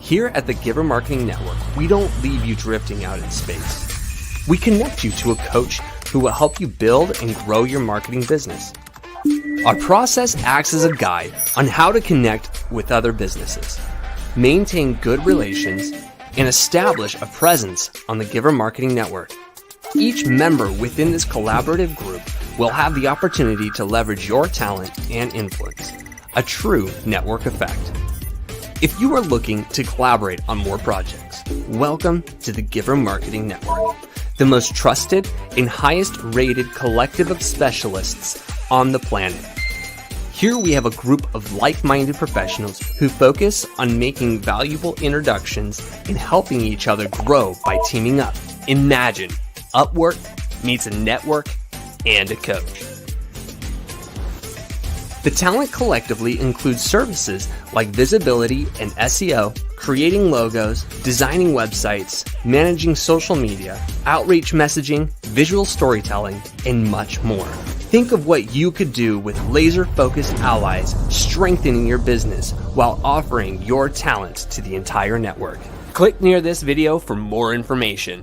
Here at the Giver Marketing Network, we don't leave you drifting out in space. We connect you to a coach who will help you build and grow your marketing business. Our process acts as a guide on how to connect with other businesses, maintain good relations, and establish a presence on the Giver Marketing Network. Each member within this collaborative group will have the opportunity to leverage your talent and influence, a true network effect. If you are looking to collaborate on more projects, welcome to the Giver Marketing Network, the most trusted and highest rated collective of specialists on the planet. Here we have a group of like-minded professionals who focus on making valuable introductions and helping each other grow by teaming up. Imagine Upwork meets a network and a coach. The talent collectively includes services like visibility and SEO, creating logos, designing websites, managing social media, outreach messaging, visual storytelling, and much more. Think of what you could do with laser-focused allies, strengthening your business while offering your talent to the entire network. Click near this video for more information.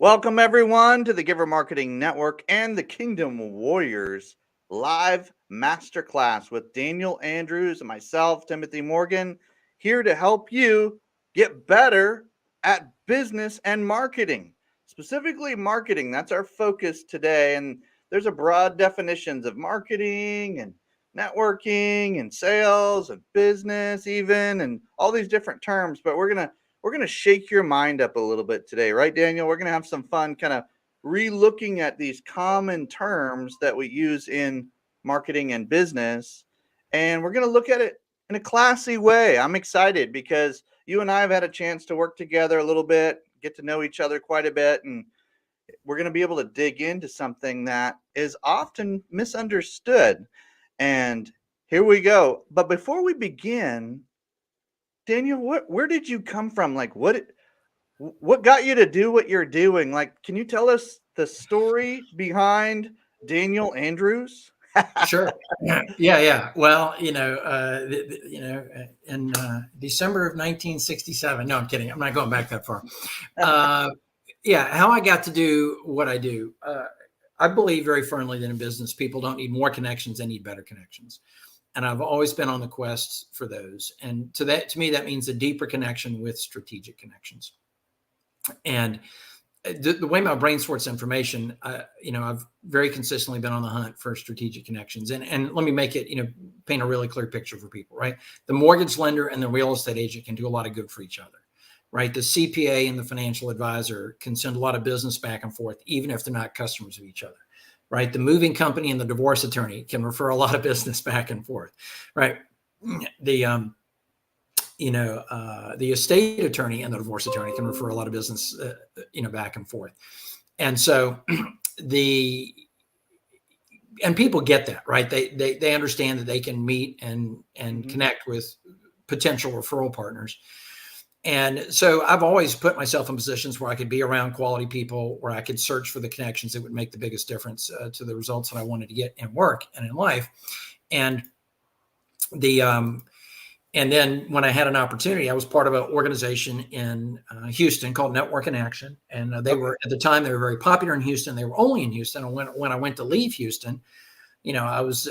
Welcome everyone to the Giver Marketing Network and the Kingdom Warriors live masterclass with Daniel Andrews and myself, Timothy Morgan, here to help you get better at business and marketing. Specifically marketing, that's our focus today. And there's a broad definitions of marketing and networking and sales and business even, and all these different terms, but we're going to shake your mind up a little bit today, right, Daniel? We're going to have some fun kind of re-looking at these common terms that we use in marketing and business, and we're going to look at it in a classy way. I'm excited because you and I have had a chance to work together a little bit, get to know each other quite a bit, and we're going to be able to dig into something that is often misunderstood. And here we go. But before we begin, Daniel, where did you come from? Like, what got you to do what you're doing? Like, can you tell us the story behind Daniel Andrews? Sure. Yeah. Well, in December of 1967. No, I'm kidding. I'm not going back that far. How I got to do what I do. I believe very firmly that in business, people don't need more connections; they need better connections. And I've always been on the quest for those. And to me, that means a deeper connection with strategic connections. And the way my brain sorts information, I've very consistently been on the hunt for strategic connections. And let me make it, paint a really clear picture for people, right? The mortgage lender and the real estate agent can do a lot of good for each other, right? The CPA and the financial advisor can send a lot of business back and forth, even if they're not customers of each other. Right. The moving company and the divorce attorney can refer a lot of business back and forth. Right. The estate attorney and the divorce attorney can refer a lot of business, back and forth. And so and people get that, right? They understand that they can meet and connect with potential referral partners. And so I've always put myself in positions where I could be around quality people, where I could search for the connections that would make the biggest difference to the results that I wanted to get in work and in life. And and then when I had an opportunity, I was part of an organization in Houston called Network in Action. And they were, at the time, they were very popular in Houston. They were only in Houston. And when I went to leave Houston, I was,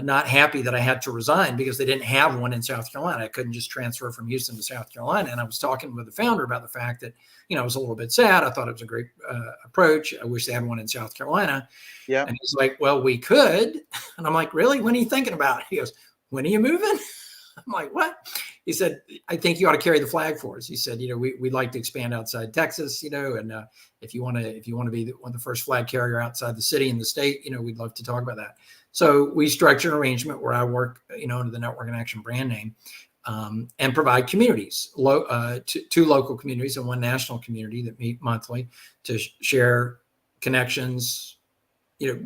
not happy that I had to resign because they didn't have one in South Carolina. I couldn't just transfer from Houston to South Carolina. And I was talking with the founder about the fact that, I was a little bit sad. I thought it was a great approach. I wish they had one in South Carolina. Yeah. And he's like, well, we could. And I'm like, really? When are you thinking about it? He goes, when are you moving? I'm like, what? He said, I think you ought to carry the flag for us. He said, we'd like to expand outside Texas, and if you want to be the first flag carrier outside the city and the state, we'd love to talk about that. So we structured an arrangement where I work, under the Network in Action brand name, and provide communities, two local communities and one national community that meet monthly to share connections,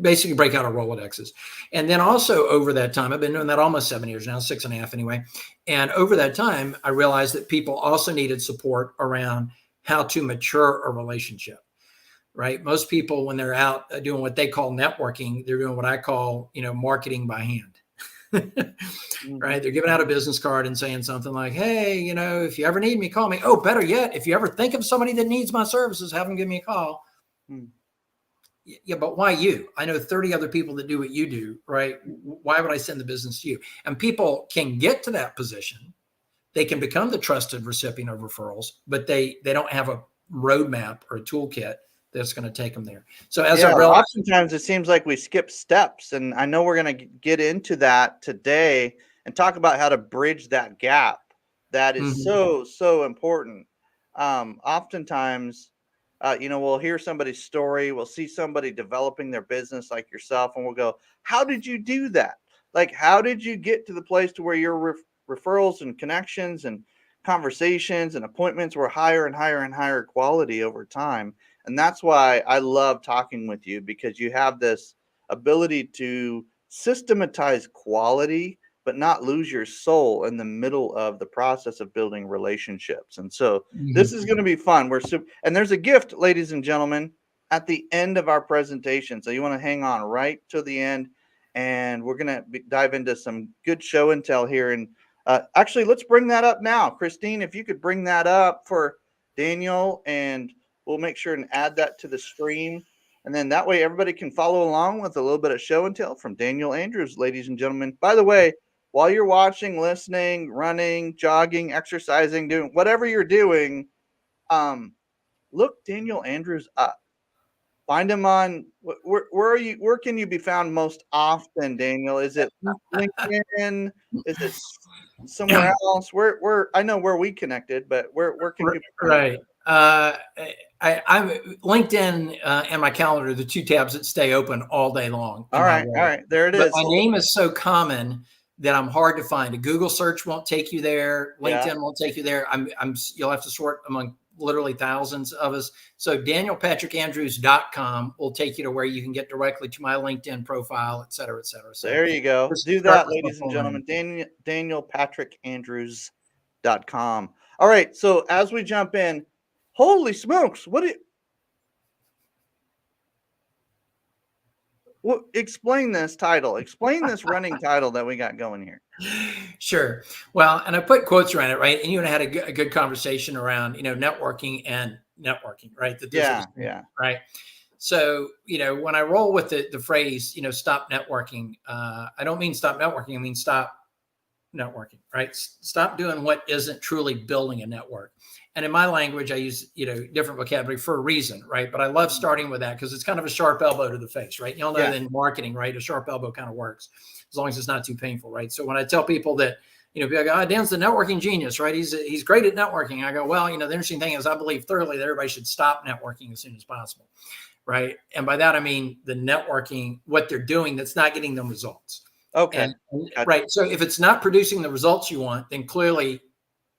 basically break out our Rolodexes. And then also over that time, I've been doing that almost 7 years now, 6.5 anyway. And over that time, I realized that people also needed support around how to mature a relationship. right? Most people, when they're out doing what they call networking, they're doing what I call, marketing by hand. Right? They're giving out a business card and saying something like, hey, if you ever need me, call me. Oh, better yet, if you ever think of somebody that needs my services, have them give me a call. Yeah, but why you? I know 30 other people that do what you do, right? Why would I send the business to you? And people can get to that position. They can become the trusted recipient of referrals, but they don't have a roadmap or a toolkit that's going to take them there. So oftentimes it seems like we skip steps, and I know we're going to get into that today and talk about how to bridge that gap. That is so important. Oftentimes, we'll hear somebody's story, we'll see somebody developing their business like yourself, and we'll go, how did you do that? Like, how did you get to the place to where your referrals and connections and conversations and appointments were higher and higher and higher quality over time? And that's why I love talking with you, because you have this ability to systematize quality, but not lose your soul in the middle of the process of building relationships. And so this is going to be fun. And there's a gift, ladies and gentlemen, at the end of our presentation. So you want to hang on right to the end, and we're going to dive into some good show and tell here. And actually, let's bring that up now. Christine, if you could bring that up for Daniel, and we'll make sure and add that to the stream. And then that way everybody can follow along with a little bit of show and tell from Daniel Andrews, ladies and gentlemen. By the way, while you're watching, listening, running, jogging, exercising, doing whatever you're doing, look Daniel Andrews up. Find him on where can you be found most often, Daniel? Is it LinkedIn? Is it somewhere else? Where I know where we connected, but where can you be found? Right. I'm LinkedIn and my calendar, the two tabs that stay open all day long. All right. There it is. My name is so common that I'm hard to find. A Google search won't take you there. LinkedIn won't take you there. You'll have to sort among literally thousands of us. So DanielPatrickAndrews.com will take you to where you can get directly to my LinkedIn profile, et cetera, et cetera. So there you go. Do that, ladies and gentlemen. DanielPatrickAndrews.com. All right. So as we jump in, holy smokes, explain this title. Explain this running title that we got going here. Sure. Well, and I put quotes around it, right? And you and I had a good conversation around, networking and networking, right? Right. So, when I roll with the phrase, stop networking, I don't mean stop networking. I mean, stop networking, right? Stop doing what isn't truly building a network. And in my language, I use, different vocabulary for a reason, right? But I love starting with that because it's kind of a sharp elbow to the face, right? You'll know that in marketing, right? A sharp elbow kind of works as long as it's not too painful, right? So when I tell people that, people go, Dan's the networking genius, right? He's great at networking. I go, well, the interesting thing is I believe thoroughly that everybody should stop networking as soon as possible, right? And by that, I mean the networking, what they're doing that's not getting them results. Okay. Right. So if it's not producing the results you want, then clearly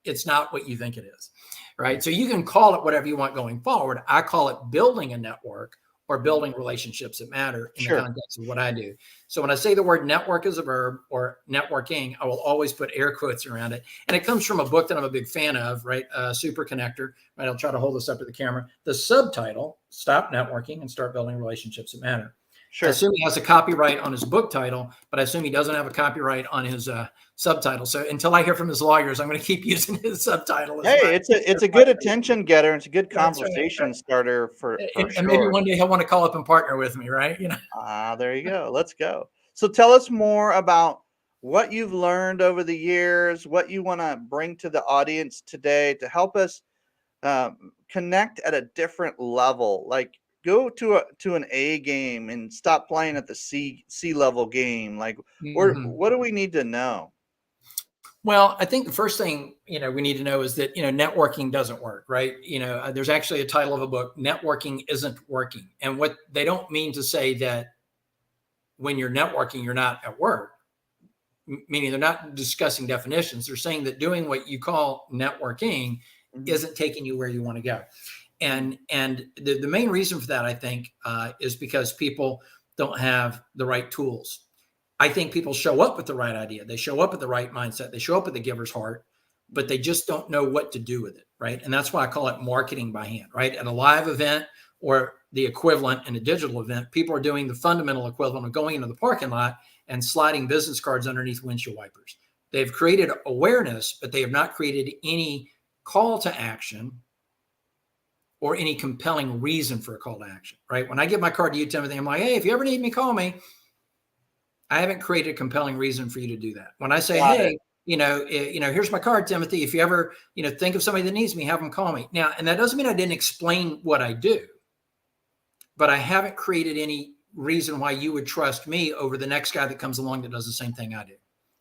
it's not what you think it is. Right. So you can call it whatever you want going forward. I call it building a network or building relationships that matter in the context of what I do. So when I say the word network as a verb or networking, I will always put air quotes around it. And it comes from a book that I'm a big fan of, right? Super Connector. Right. I'll try to hold this up to the camera. The subtitle, Stop Networking and Start Building Relationships That Matter. Sure. I assume he has a copyright on his book title, but I assume he doesn't have a copyright on his subtitle. So until I hear from his lawyers, I'm going to keep using his subtitle. It's a good attention getter. It's a good conversation starter for and sure. Maybe one day he'll want to call up and partner with me, right? There you go. Let's go. So tell us more about what you've learned over the years, what you want to bring to the audience today to help us connect at a different level. Like, go to an A game and stop playing at the C level game. Like, what do we need to know? Well, I think the first thing, we need to know is that, networking doesn't work, right? There's actually a title of a book, Networking Isn't Working. And what they don't mean to say that when you're networking, you're not at work, meaning they're not discussing definitions. They're saying that doing what you call networking isn't taking you where you want to go. And the main reason for that, I think, is because people don't have the right tools. I think people show up with the right idea. They show up with the right mindset. They show up with the giver's heart, but they just don't know what to do with it, right? And that's why I call it marketing by hand, right? At a live event or the equivalent in a digital event. People are doing the fundamental equivalent of going into the parking lot and sliding business cards underneath windshield wipers. They've created awareness, but they have not created any call to action or any compelling reason for a call to action, right? When I give my card to you, Timothy, I'm like, hey, if you ever need me, call me. I haven't created a compelling reason for you to do that. When I say, hey, here's my card, Timothy. If you ever, think of somebody that needs me, have them call me. Now, and that doesn't mean I didn't explain what I do, but I haven't created any reason why you would trust me over the next guy that comes along that does the same thing I do.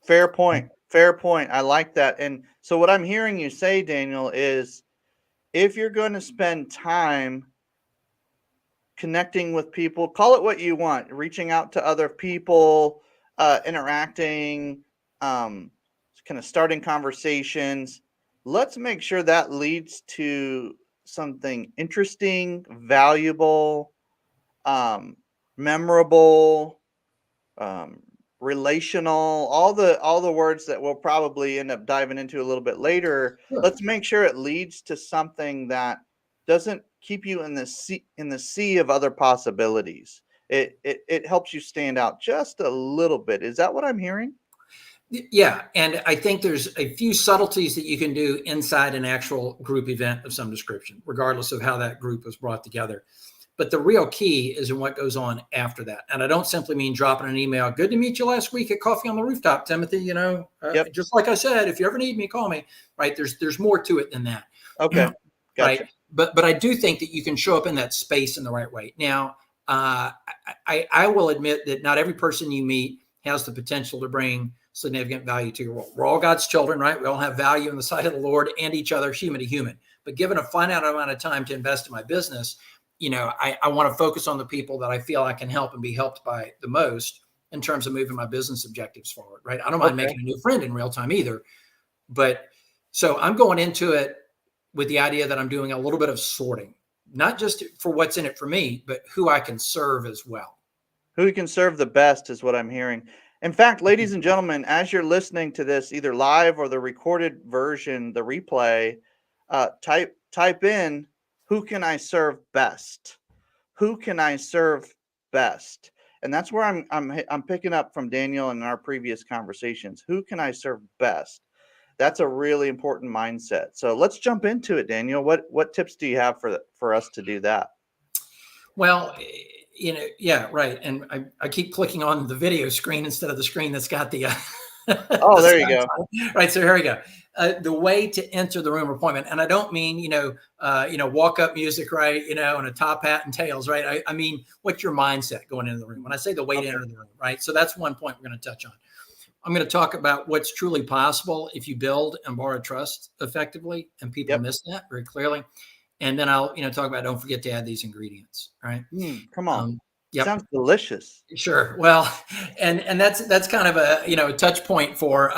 Fair point. Fair point. I like that. And so what I'm hearing you say, Daniel, is if you're going to spend time connecting with people, call it what you want, reaching out to other people, interacting, kind of starting conversations, let's make sure that leads to something interesting, valuable, memorable, relational, all the words that we'll probably end up diving into a little bit later. Sure. Let's make sure it leads to something that doesn't keep you in the sea of other possibilities. It helps you stand out just a little bit. Is that what I'm hearing? Yeah. And I think there's a few subtleties that you can do inside an actual group event of some description, regardless of how that group was brought together. But the real key is in what goes on after that. And I don't simply mean dropping an email. Good to meet you last week at Coffee on the Rooftop, Timothy. Yep. Just like I said, if you ever need me, call me. Right. There's more to it than that. Okay. Gotcha. Right. But I do think that you can show up in that space in the right way. Now, I will admit that not every person you meet has the potential to bring significant value to your world. We're all God's children, right? We all have value in the sight of the Lord and each other, human to human. But given a finite amount of time to invest in my business, I want to focus on the people that I feel I can help and be helped by the most in terms of moving my business objectives forward, right? I don't mind making a new friend in real time either. But so I'm going into it with the idea that I'm doing a little bit of sorting, not just for what's in it for me, but who I can serve as well. Who you can serve the best is what I'm hearing. In fact, ladies and gentlemen, as you're listening to this, either live or the recorded version, the replay, type in, who can I serve best? Who can I serve best? And that's where I'm picking up from Daniel in our previous conversations. Who can I serve best? That's a really important mindset. So let's jump into it, Daniel. What tips do you have for us to do that? Well, yeah, right. And I keep clicking on the video screen instead of the screen that's got the. Oh, there you go. Right. So here we go. The way to enter the room appointment. And I don't mean, walk up music, right. And a top hat and tails, right. I mean, what's your mindset going into the room? When I say the way to enter the room, right. So that's one point we're going to touch on. I'm going to talk about what's truly possible if you build and borrow trust effectively, and people miss that very clearly. And then I'll, talk about, don't forget to add these ingredients. Right. Come on. Yep. Sounds delicious. Sure. Well, and that's kind of a touch point for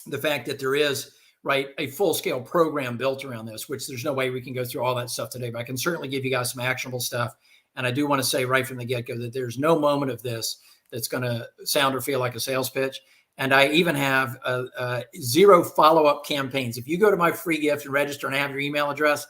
the fact that there is, right, a full scale program built around this, which there's no way we can go through all that stuff today, but I can certainly give you guys some actionable stuff. And I do want to say right from the get go that there's no moment of this that's going to sound or feel like a sales pitch. And I even have 0 follow-up campaigns. If you go to my free gift and register and I have your email address,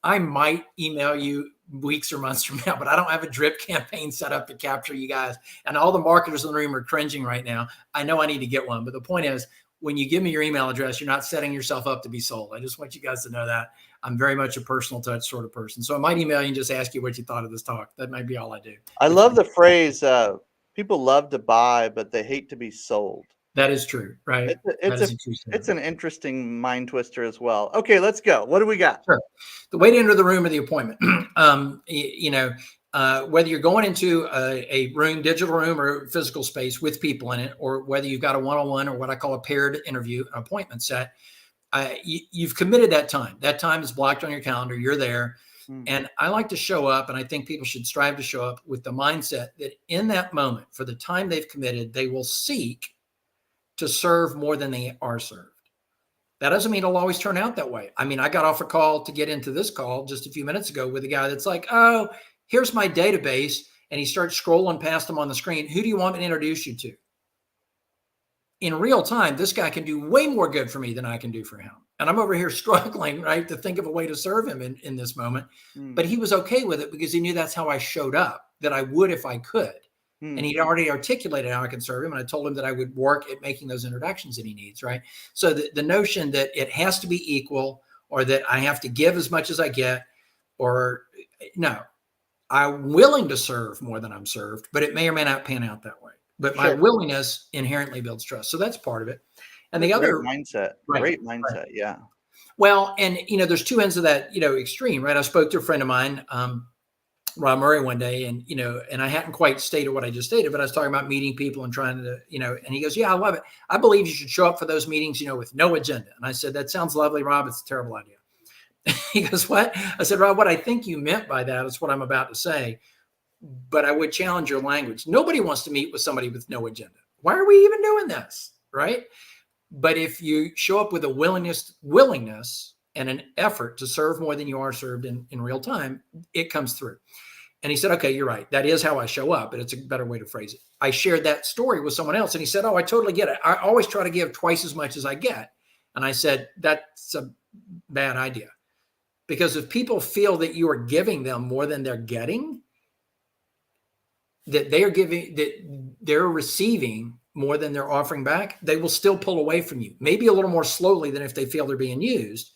I might email you weeks or months from now, but I don't have a drip campaign set up to capture you guys. And all the marketers in the room are cringing right now. I know I need to get one, but the point is, when you give me your email address, you're not setting yourself up to be sold. I just want you guys to know that. I'm very much a personal touch sort of person. So I might email you and just ask you what you thought of this talk. That might be all I do. I love the phrase, people love to buy, but they hate to be sold. That is true, right? It's an interesting mind twister as well. Okay, let's go. What do we got? Sure. The way to enter the room or the appointment, whether you're going into a room, digital room or physical space with people in it, or whether you've got a one-on-one or what I call a paired interview, an appointment set, you've committed that time. That time is blocked on your calendar. You're there. And I like to show up, and I think people should strive to show up with the mindset that in that moment, for the time they've committed, they will seek to serve more than they are served. That doesn't mean it'll always turn out that way. I mean, I got off a call to get into this call just a few minutes ago with a guy that's like, oh, here's my database. And he starts scrolling past them on the screen. Who do you want me to introduce you to? in real time, this guy can do way more good for me than I can do for him. And I'm over here struggling, right, to think of a way to serve him in this moment. But he was okay with it because he knew that's how I showed up, that I would if I could. And he'd already articulated how I could serve him. And I told him that I would work at making those introductions that he needs, right? So the notion that it has to be equal, or that I have to give as much as I get, or no, I'm willing to serve more than I'm served, but it may or may not pan out that way. But my willingness inherently builds trust. So that's part of it. And the other mindset, great mindset. Yeah. Well, and, there's two ends of that, extreme, right? I spoke to a friend of mine, Rob Murray, one day, and, and I hadn't quite stated what I just stated, but I was talking about meeting people and trying to, and he goes, yeah, I love it. I believe you should show up for those meetings, with no agenda. And I said, that sounds lovely, Rob. It's a terrible idea. He goes, what? I said, Rob, what I think you meant by that is what I'm about to say, but I would challenge your language. Nobody wants to meet with somebody with no agenda. Why are we even doing this? Right? But if you show up with a willingness and an effort to serve more than you are served in real time, it comes through. And he said, okay, you're right. That is how I show up, but it's a better way to phrase it. I shared that story with someone else, and he said, oh, I totally get it. I always try to give twice as much as I get. And I said, that's a bad idea. Because if people feel that you are giving them more than they're getting, that they're receiving more than they're offering back, they will still pull away from you. Maybe a little more slowly than if they feel they're being used,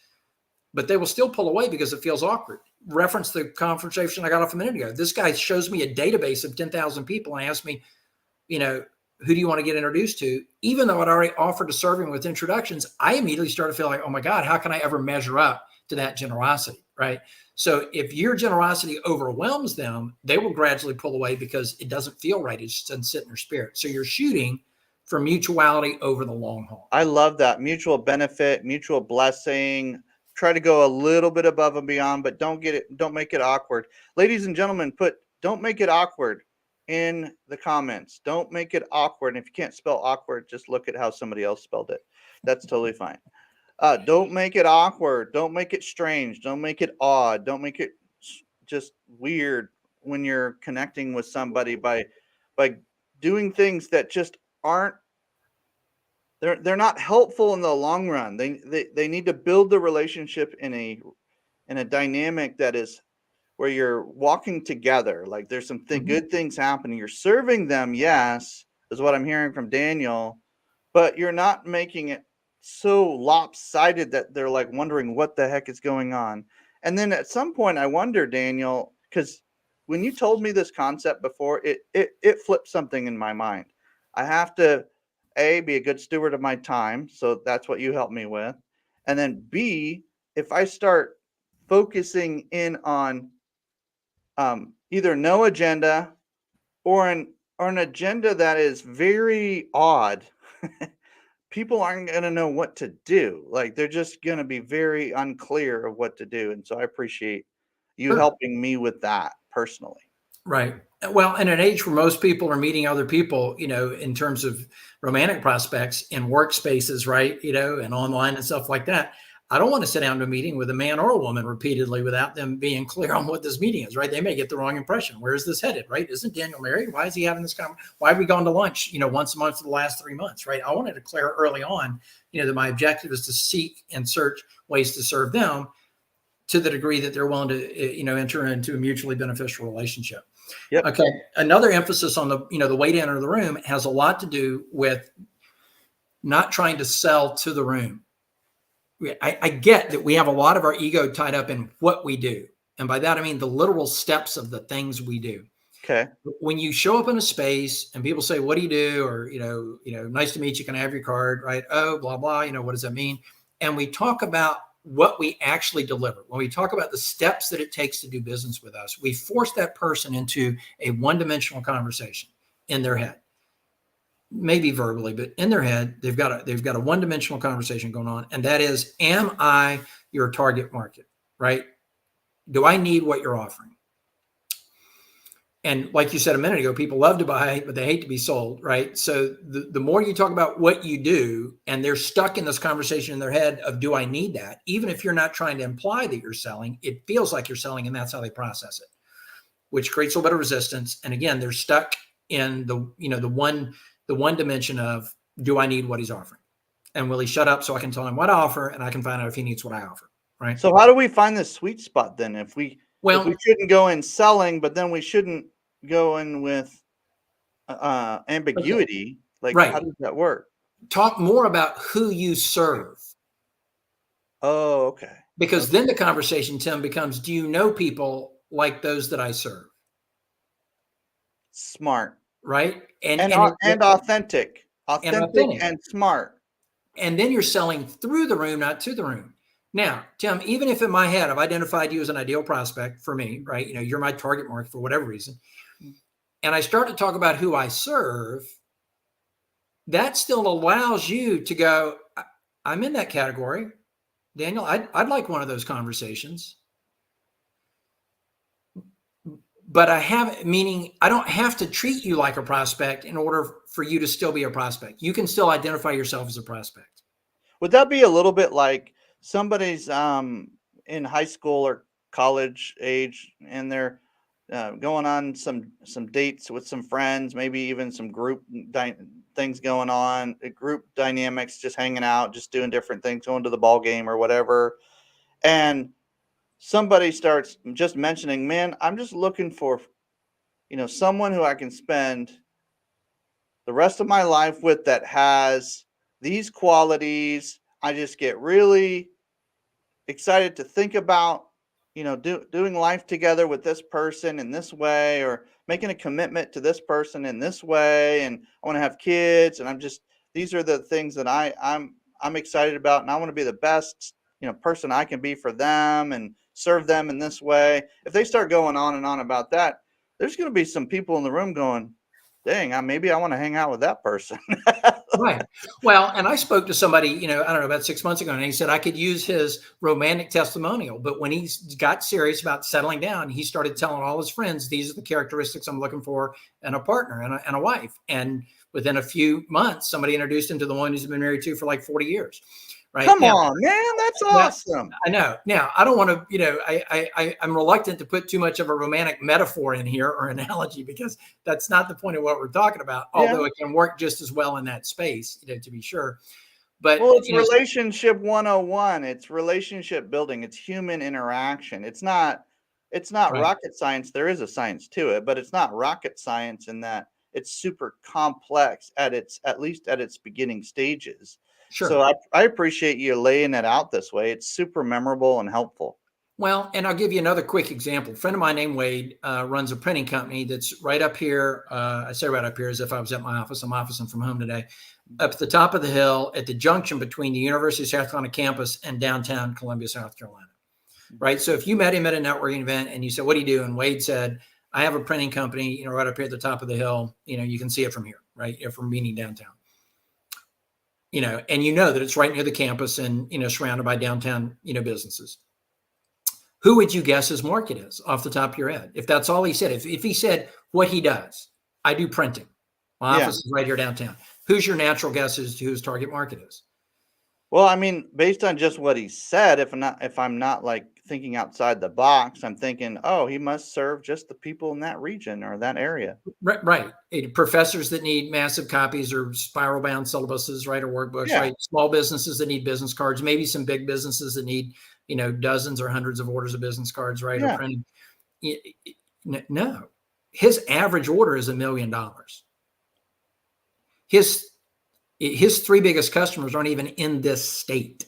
but they will still pull away because it feels awkward. Reference the conversation I got off a minute ago. This guy shows me a database of 10,000 people and asks me, who do you want to get introduced to? Even though I'd already offered to serve him with introductions, I immediately started to feel like, oh my God, how can I ever measure up to that generosity, right? So if your generosity overwhelms them, they will gradually pull away because it doesn't feel right. It just doesn't sit in their spirit. So you're shooting for mutuality over the long haul. I love that. Mutual benefit, mutual blessing. Try to go a little bit above and beyond, but don't make it awkward. Ladies and gentlemen, don't make it awkward in the comments. Don't make it awkward. And if you can't spell awkward, just look at how somebody else spelled it. That's totally fine. Don't make it awkward. Don't make it strange. Don't make it odd. Don't make it just weird when you're connecting with somebody by doing things that just aren't. They're not helpful in the long run. They need to build the relationship in a dynamic that is where you're walking together. Like there's some good things happening. You're serving them, yes, is what I'm hearing from Daniel, but you're not making it so lopsided that they're like wondering what the heck is going on. And then at some point I wonder, Daniel, because when you told me this concept before, it flipped something in my mind. I have to be a good steward of my time. So that's what you helped me with. And then B, if I start focusing in on either no agenda or an agenda that is very odd, people aren't going to know what to do. Like they're just going to be very unclear of what to do. And so I appreciate you helping me with that personally. Right. Well, in an age where most people are meeting other people, in terms of romantic prospects in workspaces, right, and online and stuff like that, I don't want to sit down to a meeting with a man or a woman repeatedly without them being clear on what this meeting is, right? They may get the wrong impression. Where is this headed, right? Isn't Daniel married? Why is he having this conversation? Why have we gone to lunch, once a month for the last 3 months, right? I wanted to declare early on, that my objective is to seek and search ways to serve them to the degree that they're willing to, enter into a mutually beneficial relationship. Yep. Okay. Another emphasis on the way to enter the room has a lot to do with not trying to sell to the room. I get that we have a lot of our ego tied up in what we do. And by that, I mean the literal steps of the things we do. Okay. When you show up in a space and people say, what do you do? Or, nice to meet you. Can I have your card? Right. Oh, blah, blah. What does that mean? And we talk about what we actually deliver. When we talk about the steps that it takes to do business with us, we force that person into a one-dimensional conversation in their head. Maybe verbally, but in their head, they've got a one-dimensional conversation going on. And that is, am I your target market, right? Do I need what you're offering? And like you said a minute ago, people love to buy, but they hate to be sold, right? So the more you talk about what you do, and they're stuck in this conversation in their head of, do I need that? Even if you're not trying to imply that you're selling, it feels like you're selling, and that's how they process it, which creates a little bit of resistance. And again, they're stuck in the one dimension of, do I need what he's offering? And will he shut up so I can tell him what I offer and I can find out if he needs what I offer? Right. So how do we find the sweet spot then? If we Well, shouldn't go in selling, but then we shouldn't go in with okay, ambiguity, like how right. does that work? Talk more about who you serve, Oh, okay. because Okay. then the conversation, Tim, becomes, do you know people like those that I serve? Smart. Right. And authentic. And Authentic authentic. and smart. And then you're selling through the room, not to the room. Now, Tim, even if in my head I've identified you as an ideal prospect for me, right? You're my target market for whatever reason. And I start to talk about who I serve, that still allows you to go, I'm in that category. Daniel, I'd like one of those conversations. But I don't have to treat you like a prospect in order for you to still be a prospect. You can still identify yourself as a prospect. Would that be a little bit like somebody's in high school or college age and they're going on some dates with some friends, maybe even some things going on, group dynamics, just hanging out, just doing different things, going to the ball game or whatever, and somebody starts just mentioning, "Man, I'm just looking for, someone who I can spend the rest of my life with that has these qualities. I just get really excited to think about, doing life together with this person in this way, or making a commitment to this person in this way. And I want to have kids. And these are the things that I'm excited about. And I want to be the best, person I can be for them and serve them in this way." If they start going on and on about that, there's going to be some people in the room going, "Dang, maybe I want to hang out with that person." Right. Well, and I spoke to somebody, I don't know, about 6 months ago, and he said I could use his romantic testimonial. But when he got serious about settling down, he started telling all his friends, these are the characteristics I'm looking for in a partner and a wife. And within a few months, somebody introduced him to the one he's been married to for like 40 years. Right. Come Now, on, man, that's awesome. I know. Now, I don't want to, I'm reluctant to put too much of a romantic metaphor in here or analogy, because that's not the point of what we're talking about, Yeah. although it can work just as well in that space, to be sure. But Well, it's relationship 101. It's relationship building. It's human interaction. It's not right. rocket science. There is a science to it, but it's not rocket science in that it's super complex at least at its beginning stages. Sure. So I appreciate you laying it out this way. It's super memorable and helpful. Well, and I'll give you another quick example. A friend of mine named Wade runs a printing company that's right up here. I say right up here as if I was at my office. I'm officing from home today. Up at the top of the hill at the junction between the University of South Carolina campus and downtown Columbia, South Carolina. Right. So if you met him at a networking event and you said, "What do you do?" and Wade said, "I have a printing company, right up here at the top of the hill. You can see it from here, right? From meeting downtown. And that it's right near the campus and, surrounded by downtown, businesses. Who would you guess his market is off the top of your head? If that's all he said, if he said what he does, I do printing. My office is right here downtown. Who's your natural guess as to who his target market is? Well, I mean, based on just what he said, if I'm not like thinking outside the box, I'm thinking, oh, he must serve just the people in that region or that area. Right. Professors that need massive copies or spiral bound syllabuses, right, or workbooks, Yeah. right? Small businesses that need business cards, maybe some big businesses that need, dozens or hundreds of orders of business cards, right? Yeah. Or printing. No, his average order is $1 million. His three biggest customers aren't even in this state.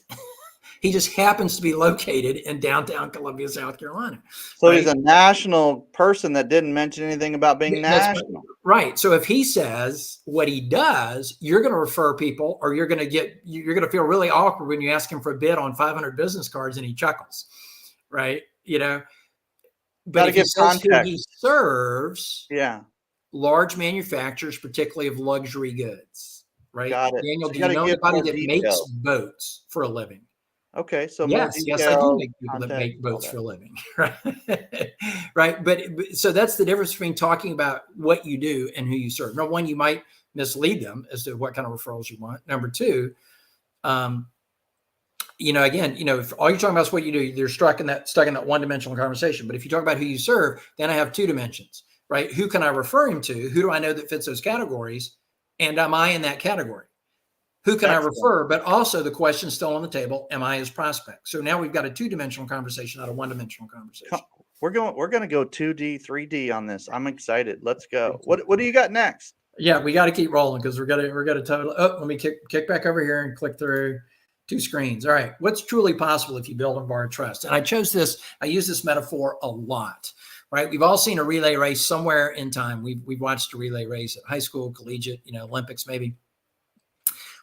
He just happens to be located in downtown Columbia, South Carolina. So he's a national person that didn't mention anything about being national. Right. So if he says what he does, you're going to refer people, or you're going to feel really awkward when you ask him for a bid on 500 business cards and he chuckles. Right. But if he says who he serves, large manufacturers, particularly of luxury goods. Right. Got it. Daniel, do you know anybody that makes boats for a living? Okay, so yes, I do make people that make boats for a living, right? Right, but so that's the difference between talking about what you do and who you serve. Number one, you might mislead them as to what kind of referrals you want. Number two, again, if all you're talking about is what you do, you're stuck in that one-dimensional conversation. But if you talk about who you serve, then I have two dimensions, right? Who can I refer him to? Who do I know that fits those categories? And am I in that category? Who can I Excellent. refer? But also the question still on the table, am I his prospect? So now we've got a two-dimensional conversation, not a one-dimensional conversation. We're going to go 2D, 3D on this. I'm excited. Let's go. What do you got next? Yeah, we got to keep rolling because we're gonna total. Oh, let me kick back over here and click through two screens. All right, what's truly possible if you build and borrow trust? And I use this metaphor a lot. Right, we've all seen a relay race somewhere in time. We've watched a relay race at high school, collegiate, Olympics maybe.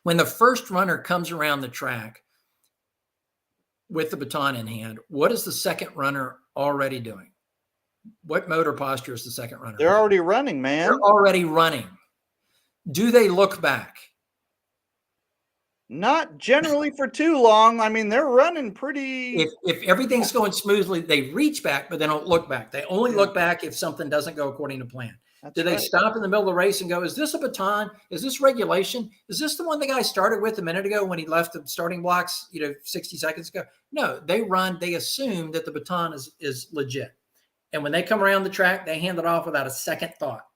When the first runner comes around the track with the baton in hand, what is the second runner already doing? What motor posture is the second runner? They're already running, man. They're already running. Do they look back? Not generally for too long. I mean, they're running pretty. If everything's going smoothly, they reach back, but they don't look back. They only look back if something doesn't go according to plan. Do they stop in the middle of the race and go, is this a baton? Is this regulation? Is this the one the guy started with a minute ago when he left the starting blocks, 60 seconds ago? No, they run. They assume that the baton is legit. And when they come around the track, they hand it off without a second thought,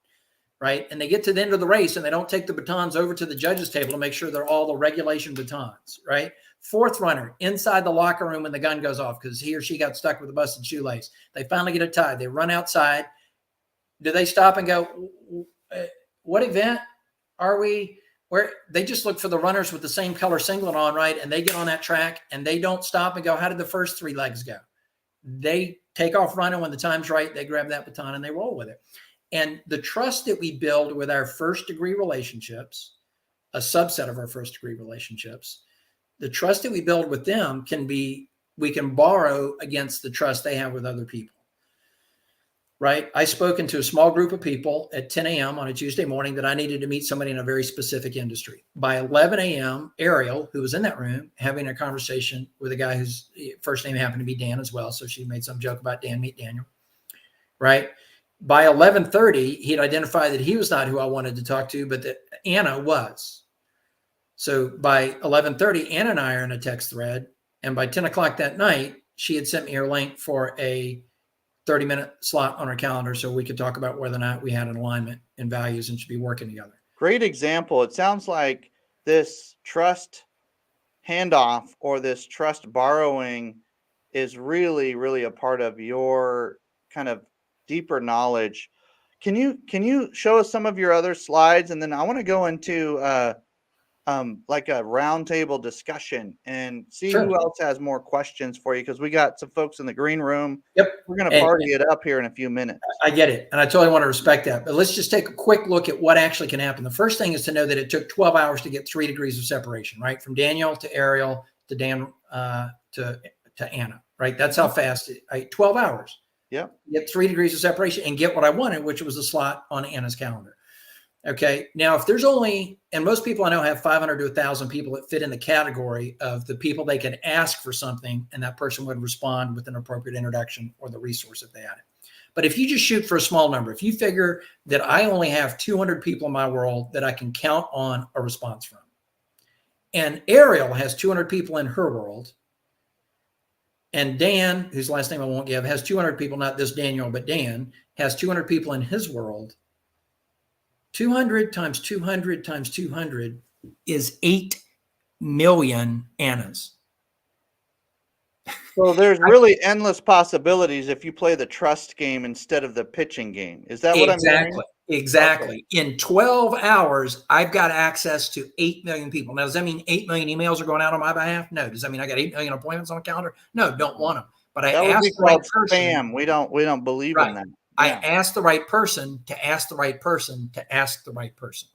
right? And they get to the end of the race and they don't take the batons over to the judges' table to make sure they're all the regulation batons, right? Fourth runner inside the locker room when the gun goes off because he or she got stuck with a busted shoelace. They finally get it tied. They run outside. Do they stop and go, what event are we? Where they just look for the runners with the same color singlet on, right? And they get on that track and they don't stop and go, how did the first three legs go? They take off running when the time's right. They grab that baton and they roll with it. And the trust that we build with our first degree relationships, a subset of our first degree relationships, the trust that we build with them we can borrow against the trust they have with other people. Right? I spoke into a small group of people at 10 a.m. on a Tuesday morning that I needed to meet somebody in a very specific industry. By 11 a.m., Ariel, who was in that room, having a conversation with a guy whose first name happened to be Dan as well. So she made some joke about Dan, meet Daniel. Right? By 11:30, he'd identified that he was not who I wanted to talk to, but that Anna was. So by 11:30, Anna and I are in a text thread. And by 10 o'clock that night, she had sent me her link for a 30-minute slot on our calendar so we could talk about whether or not we had an alignment in values and should be working together. Great example. It sounds like this trust handoff or this trust borrowing is really, really a part of your kind of deeper knowledge. Can you show us some of your other slides? And then I want to go into like a roundtable discussion and see who else has more questions for you, because we got some folks in the green room. Yep. We're going to party it up here in a few minutes. I get it. And I totally want to respect that. But let's just take a quick look at what actually can happen. The first thing is to know that it took 12 hours to get 3 degrees of separation, right? From Daniel to Ariel to Dan to Anna, right? That's how fast 12 hours. Yeah. Get 3 degrees of separation and get what I wanted, which was a slot on Anna's calendar. Okay. Now, if there's only, and most people I know have 500 to 1,000 people that fit in the category of the people they can ask for something and that person would respond with an appropriate introduction or the resource if they had it. But if you just shoot for a small number, if you figure that I only have 200 people in my world that I can count on a response from, and Ariel has 200 people in her world, and Dan, whose last name I won't give, has 200 people, not this Daniel, but Dan has 200 people in his world. 200 times 200 times 200 is 8 million Annas. So there's really endless possibilities if you play the trust game instead of the pitching game. Is that what I'm hearing? Exactly. Okay. In 12 hours, I've got access to 8 million people. Now, does that mean 8 million emails are going out on my behalf? No. Does that mean I got 8 million appointments on the calendar? No, don't want them. But I asked the right person. Spam. We don't believe in that. I asked the right person to ask the right person to ask the right person.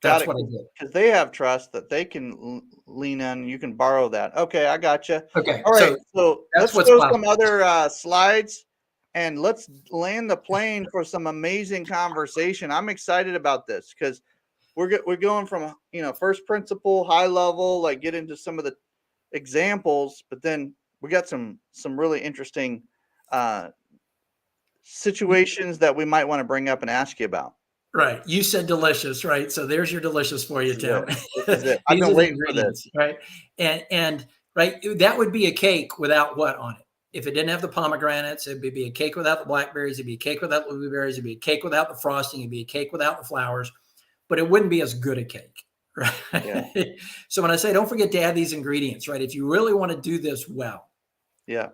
That's what I did. Because they have trust that they can lean on. You can borrow that. Okay, I got you. Okay. All right. So let's show some other slides and let's land the plane for some amazing conversation. I'm excited about this because we're going from first principle, high level, like get into some of the examples, but then we got some really interesting situations that we might want to bring up and ask you about. Right. You said delicious, right? So there's your delicious for you, Tim. I've been waiting for this. Right. And right, that would be a cake without what on it? If it didn't have the pomegranates, it'd be a cake without the blackberries, it'd be a cake without the blueberries, it'd be a cake without the frosting, it'd be a cake without the flowers, but it wouldn't be as good a cake, right? Yeah. So when I say don't forget to add these ingredients, right? If you really want to do this well, Yeah.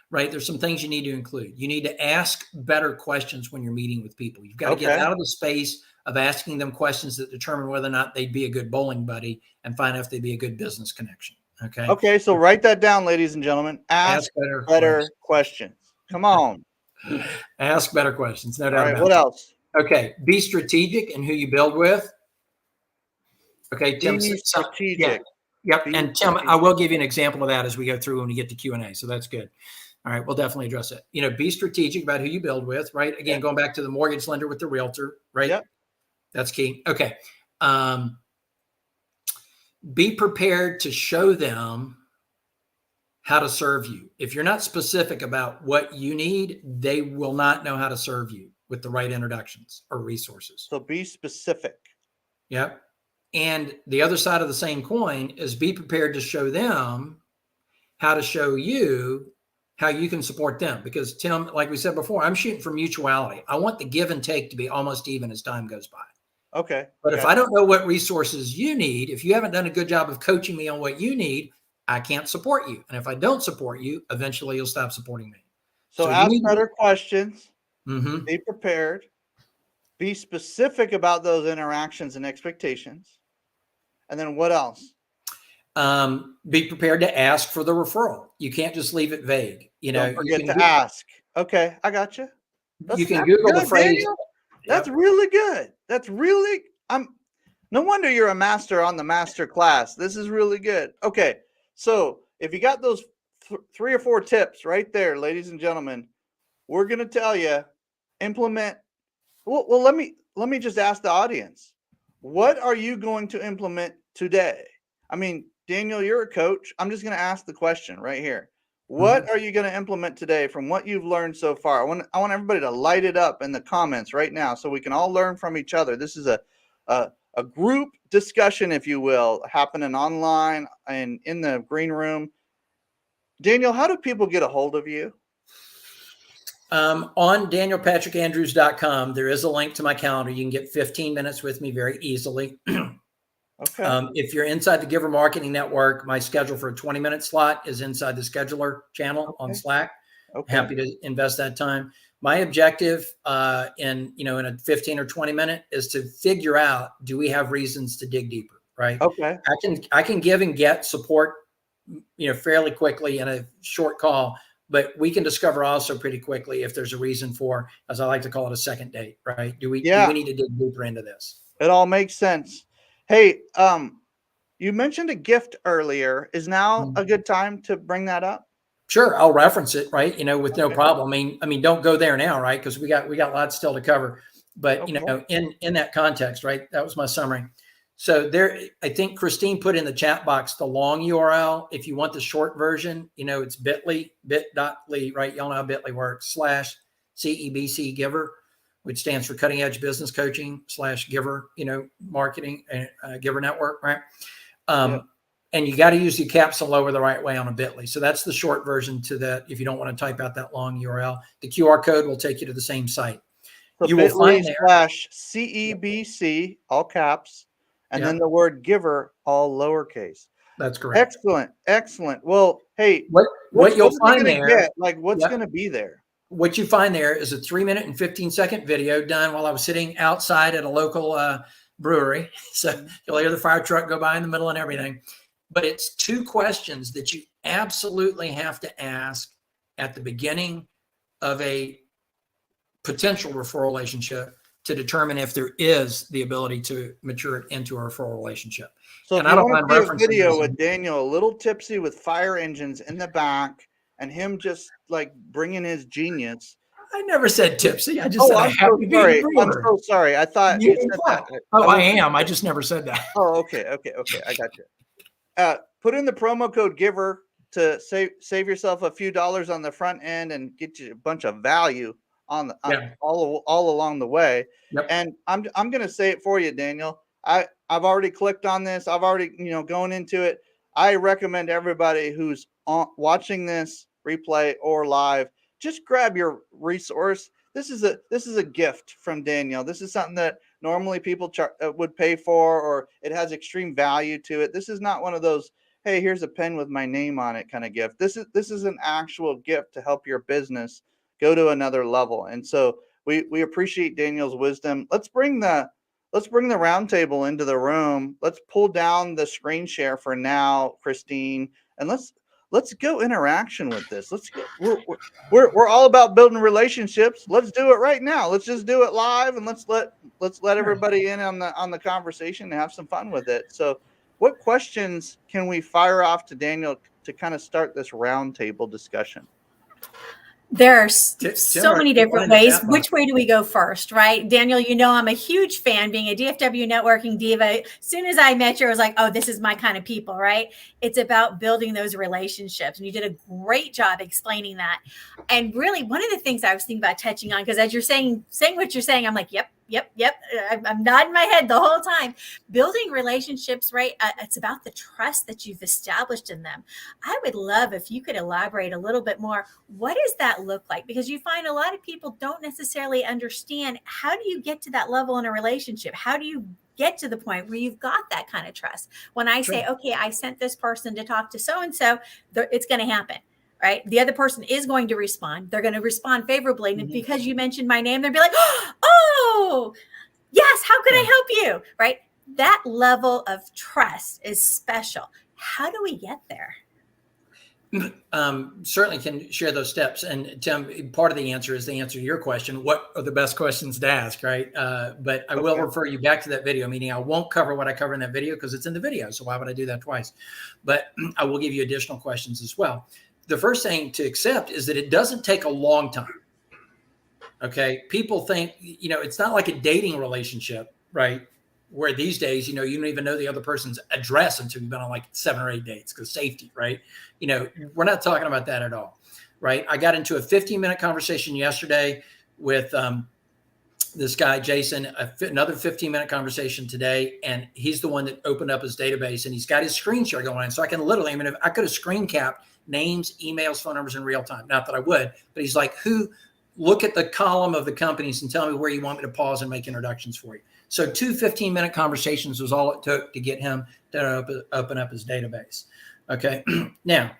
right, there's some things you need to include. You need to ask better questions when you're meeting with people. You've got to get Okay. out of the space of asking them questions that determine whether or not they'd be a good bowling buddy and find out if they'd be a good business connection. Okay. Okay. So write that down, ladies and gentlemen. Ask better questions. Come on. Ask better questions. No All doubt right. about What it. else? Okay. Be strategic in who you build with. Okay. Tim, Be yeah. strategic. Yep. Be And Tim, strategic. I will give you an example of that as we go through when we get to Q&A. So that's good. All right. We'll definitely address it. Be strategic about who you build with, right? Again, going back to the mortgage lender with the realtor, right? Yep. That's key. Okay. Be prepared to show them how to serve you. If you're not specific about what you need, they will not know how to serve you with the right introductions or resources. So be specific. Yep. And the other side of the same coin is be prepared to show them how to show you how you can support them. Because Tim, like we said before, I'm shooting for mutuality. I want the give and take to be almost even as time goes by. Okay. But if I don't know what resources you need, if you haven't done a good job of coaching me on what you need, I can't support you. And if I don't support you, eventually you'll stop supporting me. So ask better questions. Mm-hmm. Be prepared. Be specific about those interactions and expectations. And then what else? Be prepared to ask for the referral. You can't just leave it vague. Don't forget to ask. Okay, I got you. You can Google the phrase. Daniel. That's really good. That's really, no wonder you're a master on the master class. This is really good. Okay. So if you got those 3 or 4 tips right there, ladies and gentlemen, we're going to tell you, implement. Well, let me just ask the audience, what are you going to implement today? I mean, Daniel, you're a coach. I'm just going to ask the question right here. What are you going to implement today from what you've learned so far? I want everybody to light it up in the comments right now so we can all learn from each other. This is a group discussion, if you will, happening online and in the green room. Daniel, how do people get a hold of you? On danielpatrickandrews.com, there is a link to my calendar. You can get 15 minutes with me very easily. Okay. If you're inside the Giver Marketing Network, my schedule for a 20-minute slot is inside the scheduler channel on Slack. Okay. Happy to invest that time. My objective in a 15 or 20 minute is to figure out, do we have reasons to dig deeper, right? Okay. I can give and get support, fairly quickly in a short call, but we can discover also pretty quickly if there's a reason for, as I like to call it, a second date, right? Do we need to dig deeper into this? It all makes sense. Hey, you mentioned a gift earlier. Is now a good time to bring that up? Sure, I'll reference it, right? With no problem. I mean, don't go there now, right? Because we got lots still to cover. But in that context, right? That was my summary. So there, I think Christine put in the chat box the long URL. If you want the short version, it's bit.ly, right? Y'all know how Bitly works, /CEBC Giver, which stands for Cutting Edge Business Coaching /Giver, Marketing Giver Network, right? And you got to use the caps and lower the right way on a Bitly. So that's the short version to that. If you don't want to type out that long URL, the QR code will take you to the same site. So you will find there /CEBC, all caps, and then the word giver, all lowercase. That's correct. Excellent. Well, hey, what you'll find there, what's going to be there? What you find there is a 3-minute and 15-second video done while I was sitting outside at a local brewery. So you'll hear the fire truck go by in the middle and everything. But it's 2 questions that you absolutely have to ask at the beginning of a potential referral relationship to determine if there is the ability to mature it into a referral relationship. So if you want to see a video with Daniel, a little tipsy with fire engines in the back and him just like bringing his genius. I never said tipsy. I just said I'm so sorry. I thought you said that. I am. I just never said that. Oh, okay. I got you. Put in the promo code GIVER to save yourself a few dollars on the front end and get you a bunch of value on all along the way. Yep. And I'm going to say it for you, Daniel. I've already clicked on this. I've already, going into it. I recommend everybody who's watching this replay or live, just grab your resource. this is a gift from Danielle. This is something that normally people would pay for, or it has extreme value to it. This is not one of those, hey, here's a pen with my name on it kind of gift. This is an actual gift to help your business go to another level. And so we appreciate Danielle's wisdom. Let's bring the round table into the room. Let's pull down the screen share for now, Christine, and let's go interaction with this. Let's go. We're all about building relationships. Let's do it right now. Let's just do it live, and let's let everybody in on the conversation and have some fun with it. So, what questions can we fire off to Daniel to kind of start this roundtable discussion? There are so many different ways. Which way do we go first, right? Daniel, I'm a huge fan, being a DFW networking diva. As soon as I met you, I was like, oh, this is my kind of people, right? It's about building those relationships. And you did a great job explaining that. And really, one of the things I was thinking about touching on, because as you're saying what you're saying, I'm like, yep. I'm nodding my head the whole time. Building relationships, right? It's about the trust that you've established in them. I would love if you could elaborate a little bit more. What does that look like? Because you find a lot of people don't necessarily understand, how do you get to that level in a relationship? How do you get to the point where you've got that kind of trust? When I say, okay, I sent this person to talk to so-and-so, it's going to happen. Right? The other person is going to respond. They're going to respond favorably. And because you mentioned my name, they'll be like, oh, yes, how can I help you? Right? That level of trust is special. How do we get there? Certainly can share those steps. And Tim, part of the answer is the answer to your question. What are the best questions to ask, right? But I will refer you back to that video, meaning I won't cover what I cover in that video because it's in the video. So why would I do that twice? But I will give you additional questions as well. The first thing to accept is that it doesn't take a long time. Okay. People think, it's not like a dating relationship, right? Where these days, you don't even know the other person's address until you've been on like 7 or 8 dates because safety, right? We're not talking about that at all, right? I got into a 15-minute conversation yesterday with this guy, Jason, another 15-minute conversation today. And he's the one that opened up his database and he's got his screen share going on. So I can literally, if I could have screen capped names, emails, phone numbers in real time. Not that I would, but he's like, look at the column of the companies and tell me where you want me to pause and make introductions for you. So 2 15-minute conversations was all it took to get him to open up his database. Okay. Now,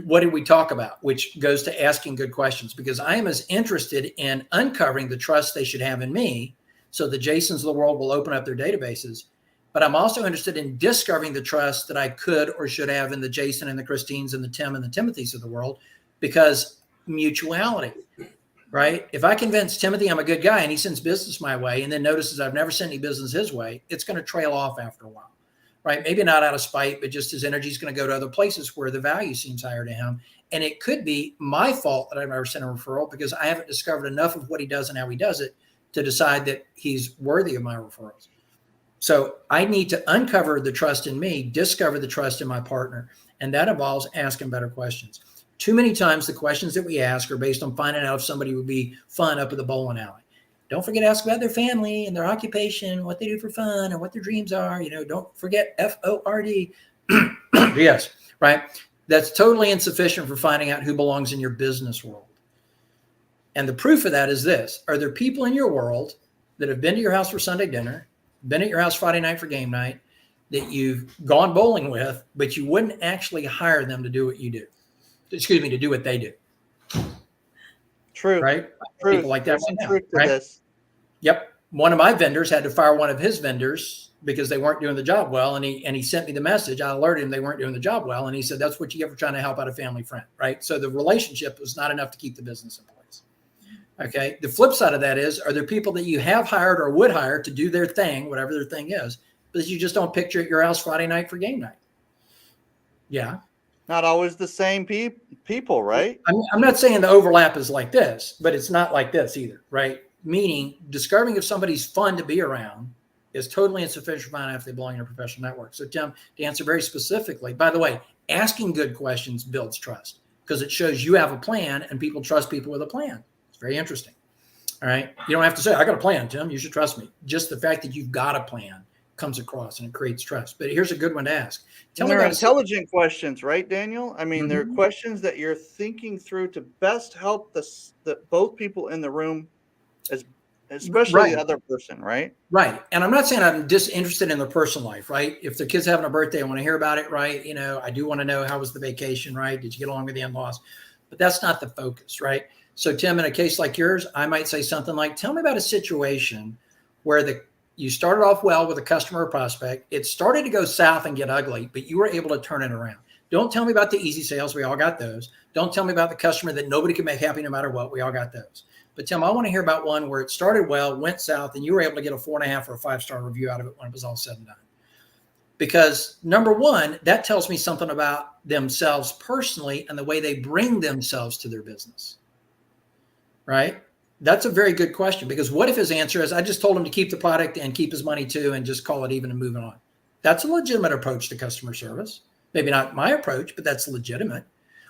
what did we talk about? Which goes to asking good questions, because I am as interested in uncovering the trust they should have in me so the Jasons of the world will open up their databases. But I'm also interested in discovering the trust that I could or should have in the Jason and the Christines and the Tim and the Timothys of the world, because mutuality, right? If I convince Timothy I'm a good guy and he sends business my way and then notices I've never sent any business his way, it's going to trail off after a while, right? Maybe not out of spite, but just his energy is going to go to other places where the value seems higher to him. And it could be my fault that I've never sent a referral because I haven't discovered enough of what he does and how he does it to decide that he's worthy of my referrals. So I need to uncover the trust in me, discover the trust in my partner. And that involves asking better questions. Too many times the questions that we ask are based on finding out if somebody would be fun up at the bowling alley. Don't forget to ask about their family and their occupation, what they do for fun and what their dreams are. Don't forget FORD. Yes, right? That's totally insufficient for finding out who belongs in your business world. And the proof of that is this. Are there people in your world that have been to your house for Sunday dinner, been at your house Friday night for game night, that you've gone bowling with, but you wouldn't actually hire them to do what you do? To do what they do. True. Right? True. People like that right now, truth to right? this. Yep. One of my vendors had to fire one of his vendors because they weren't doing the job well. And he sent me the message. I alerted him they weren't doing the job well. And he said, that's what you get for trying to help out a family friend, right? So the relationship was not enough to keep the business in place. Okay. The flip side of that is, are there people that you have hired or would hire to do their thing, whatever their thing is, but you just don't picture at your house Friday night for game night? Yeah. Not always the same people, right? I'm not saying the overlap is like this, but it's not like this either, right? Meaning discovering if somebody's fun to be around is totally insufficient to find out if they belong in a professional network. So Tim, to answer very specifically, by the way, asking good questions builds trust because it shows you have a plan and people trust people with a plan. It's very interesting. All right. You don't have to say, I got a plan, Tim. You should trust me. Just the fact that you've got a plan comes across and it creates trust. But here's a good one to ask. They're intelligent questions, right, Daniel? I mean, they're questions that you're thinking through to best help the both people in the room especially the other person, right? Right. And I'm not saying I'm disinterested in their personal life, right? If the kid's having a birthday, I want to hear about it, right? You know, I do want to know, how was the vacation, right? Did you get along with the in-laws? But that's not the focus, right? So Tim, in a case like yours, I might say something like, tell me about a situation where you started off well with a customer or prospect. It started to go south and get ugly, but you were able to turn it around. Don't tell me about the easy sales. We all got those. Don't tell me about the customer that nobody can make happy no matter what. We all got those. But Tim, I want to hear about one where it started well, went south, and you were able to get a 4.5 or a 5-star review out of it when it was all said and done. Because number one, that tells me something about themselves personally and the way they bring themselves to their business, right? That's a very good question, because what if his answer is, I just told him to keep the product and keep his money too and just call it even and move on? That's a legitimate approach to customer service. Maybe not my approach, but that's legitimate.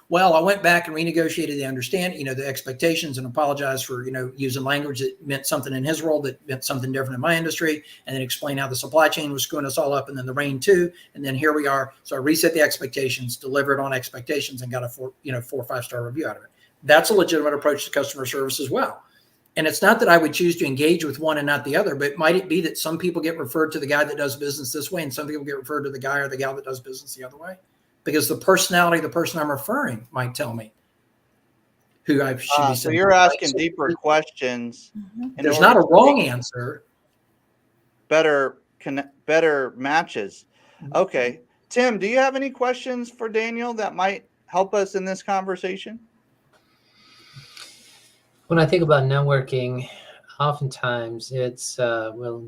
Well, I went back and renegotiated the expectations and apologized for, using language that meant something in his world that meant something different in my industry, and then explain how the supply chain was screwing us all up, and then the rain too. And then here we are. So I reset the expectations, delivered on expectations, and got a 4 or 5-star review out of it. That's a legitimate approach to customer service as well. And it's not that I would choose to engage with one and not the other, but might it be that some people get referred to the guy that does business this way and some people get referred to the guy or the gal that does business the other way? Because the personality of the person I'm referring might tell me who I should be. So you're asking deeper questions. There's not a wrong answer. Better matches. Okay. Tim, do you have any questions for Daniel that might help us in this conversation? When I think about networking, oftentimes it's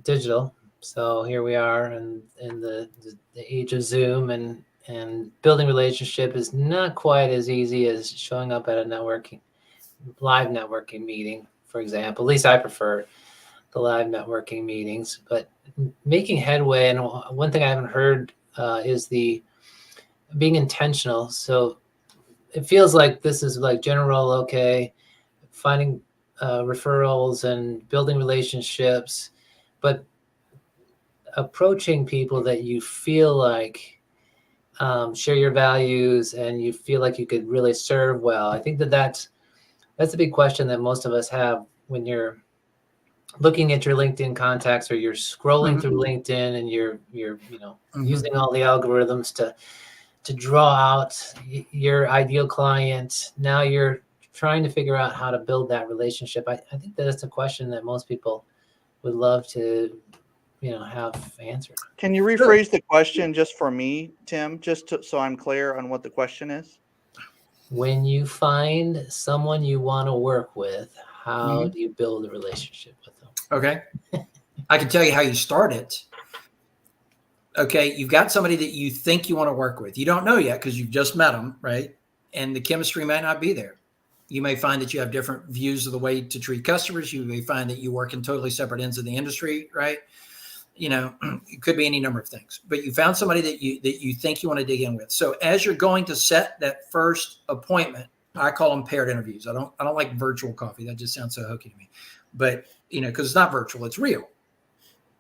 digital. So here we are in the age of Zoom, and building relationship is not quite as easy as showing up at a live networking meeting, for example. At least I prefer the live networking meetings. But making headway, and one thing I haven't heard is the being intentional. So it feels like this is like general, okay, finding referrals and building relationships, but approaching people that you feel like share your values and you feel like you could really serve well. I think that's a big question that most of us have when you're looking at your LinkedIn contacts, or you're scrolling through LinkedIn and you're using all the algorithms to draw out your ideal client. Now you're trying to figure out how to build that relationship. I think that it's a question that most people would love to have answered. Can you rephrase the question just for me, Tim, so I'm clear on what the question is? When you find someone you want to work with, how do you build a relationship with them? Okay. I can tell you how you start it. Okay. You've got somebody that you think you want to work with. You don't know yet because you've just met them, right? And the chemistry might not be there. You may find that you have different views of the way to treat customers. You may find that you work in totally separate ends of the industry, right? It could be any number of things, but you found somebody that you think you want to dig in with. So as you're going to set that first appointment, I call them paired interviews. I don't like virtual coffee. That just sounds so hokey to me, but because it's not virtual, it's real.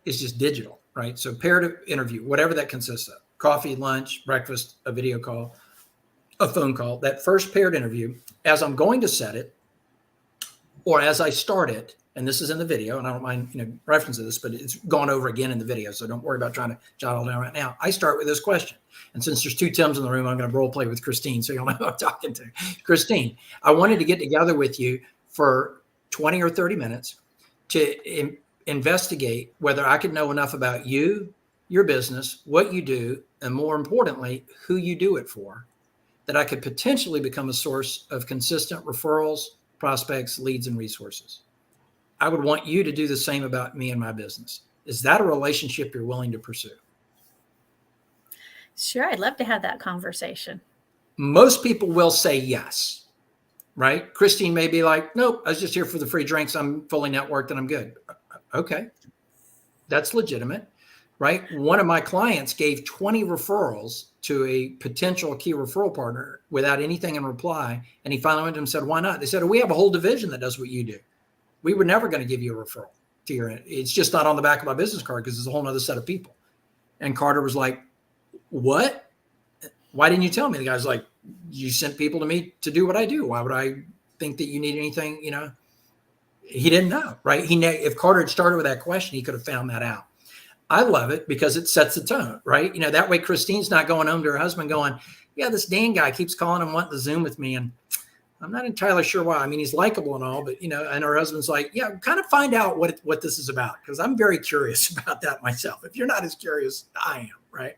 It's just digital, right? So paired interview, whatever that consists of: coffee, lunch, breakfast, a video call, a phone call. That first paired interview, as I'm going to set it, or as I start it, and this is in the video, and I don't mind referencing this, but it's gone over again in the video, so don't worry about trying to jot all down right now. I start with this question, and since there's 2 Tims in the room, I'm going to role play with Christine, so you'll know who I'm talking to. Christine, I wanted to get together with you for 20 or 30 minutes to investigate whether I could know enough about you, your business, what you do, and more importantly, who you do it for, that I could potentially become a source of consistent referrals, prospects, leads, and resources. I would want you to do the same about me and my business. Is that a relationship you're willing to pursue? Sure. I'd love to have that conversation. Most people will say yes, right? Christine may be like, nope, I was just here for the free drinks. I'm fully networked and I'm good. Okay. That's legitimate, right? One of my clients gave 20 referrals to a potential key referral partner without anything in reply. And he finally went to him and said, why not? They said, we have a whole division that does what you do. We were never going to give you a referral to your end. It's just not on the back of my business card because it's a whole nother set of people. And Carter was like, what? Why didn't you tell me? The guy's like, you sent people to me to do what I do. Why would I think that you need anything, He didn't know, right? If Carter had started with that question, he could have found that out. I love it because it sets the tone, right? That way Christine's not going home to her husband going, yeah, this Dan guy keeps calling and wanting to Zoom with me. And I'm not entirely sure why. I mean, he's likable and all, but, and her husband's like, yeah, kind of find out what this is about. Because I'm very curious about that myself. If you're not as curious, I am, right?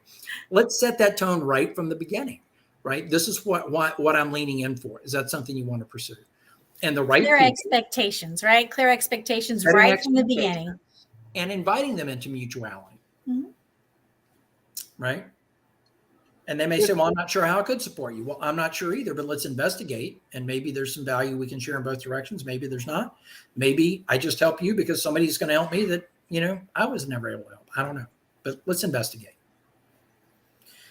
Let's set that tone right from the beginning, right? This is what I'm leaning in for. Is that something you want to pursue? And the right clear people, expectations, right? Clear expectations right from the beginning. And inviting them into mutuality, right? And they may say, well, I'm not sure how I could support you. Well, I'm not sure either, but let's investigate. And maybe there's some value we can share in both directions. Maybe there's not. Maybe I just help you because somebody's going to help me that, I was never able to help. I don't know, but let's investigate.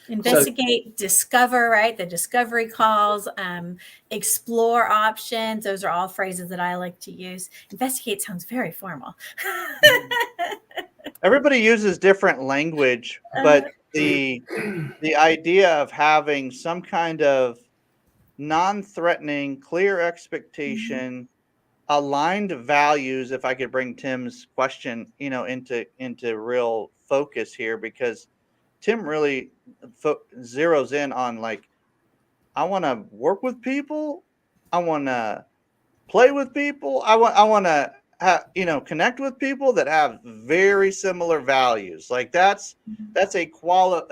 Investigate, discover, right? The discovery calls, explore options. Those are all phrases that I like to use. Investigate sounds very formal. Everybody uses different language, but the idea of having some kind of non-threatening, clear expectation, aligned values, if I could bring Tim's question, into real focus here, because Tim really zeroes in on I want to work with people. I want to play with people. I want to connect with people that have very similar values. That's a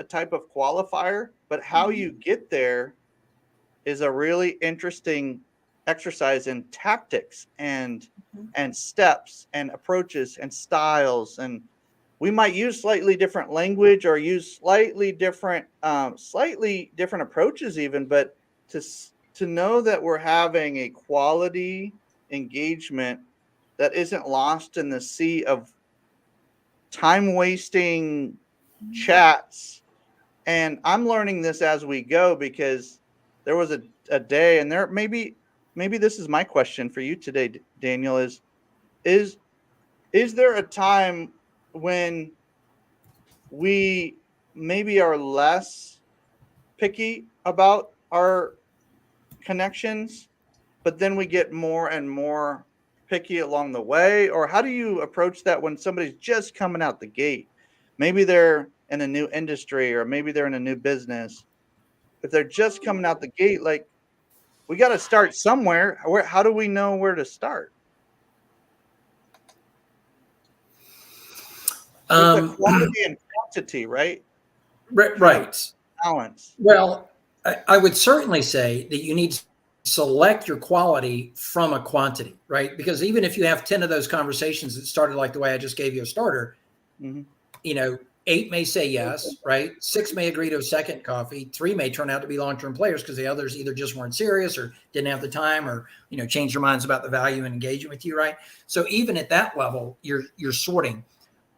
type of qualifier, but how you get there is a really interesting exercise in tactics and steps and approaches and styles. And we might use slightly different language or use slightly different approaches even, but to know that we're having a quality engagement that isn't lost in the sea of time wasting chats. And I'm learning this as we go, because there was a day, and there maybe this is my question for you today, Daniel, is there a time when we maybe are less picky about our connections, but then we get more and more picky along the way? Or how do you approach that when somebody's just coming out the gate? Maybe they're in a new industry, or maybe they're in a new business. If they're just coming out the gate, we got to start somewhere. How do we know where to start? Quality and quantity, right? Right. Balance. Well, I would certainly say that you need to select your quality from a quantity, right? Because even if you have 10 of those conversations that started like the way I just gave you a starter, 8 may say yes, right? 6 may agree to a second coffee. 3 may turn out to be long-term players because the others either just weren't serious or didn't have the time, or, changed their minds about the value and engaging with you, right? So even at that level, you're sorting.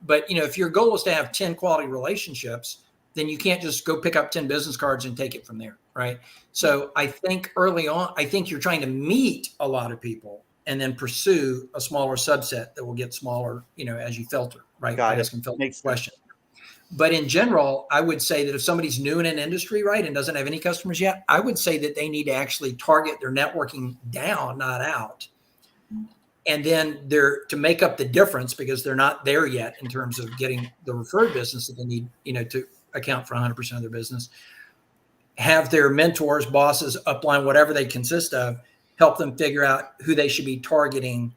But, if your goal is to have 10 quality relationships, then you can't just go pick up 10 business cards and take it from there, right? So I think early on, you're trying to meet a lot of people and then pursue a smaller subset that will get smaller, as you filter, right? Got it. Asking filter questions. But in general, I would say that if somebody's new in an industry, right, and doesn't have any customers yet, I would say that they need to actually target their networking down, not out. And then to make up the difference, because they're not there yet in terms of getting the referred business that they need, to account for 100% of their business, have their mentors, bosses, upline, whatever they consist of, help them figure out who they should be targeting,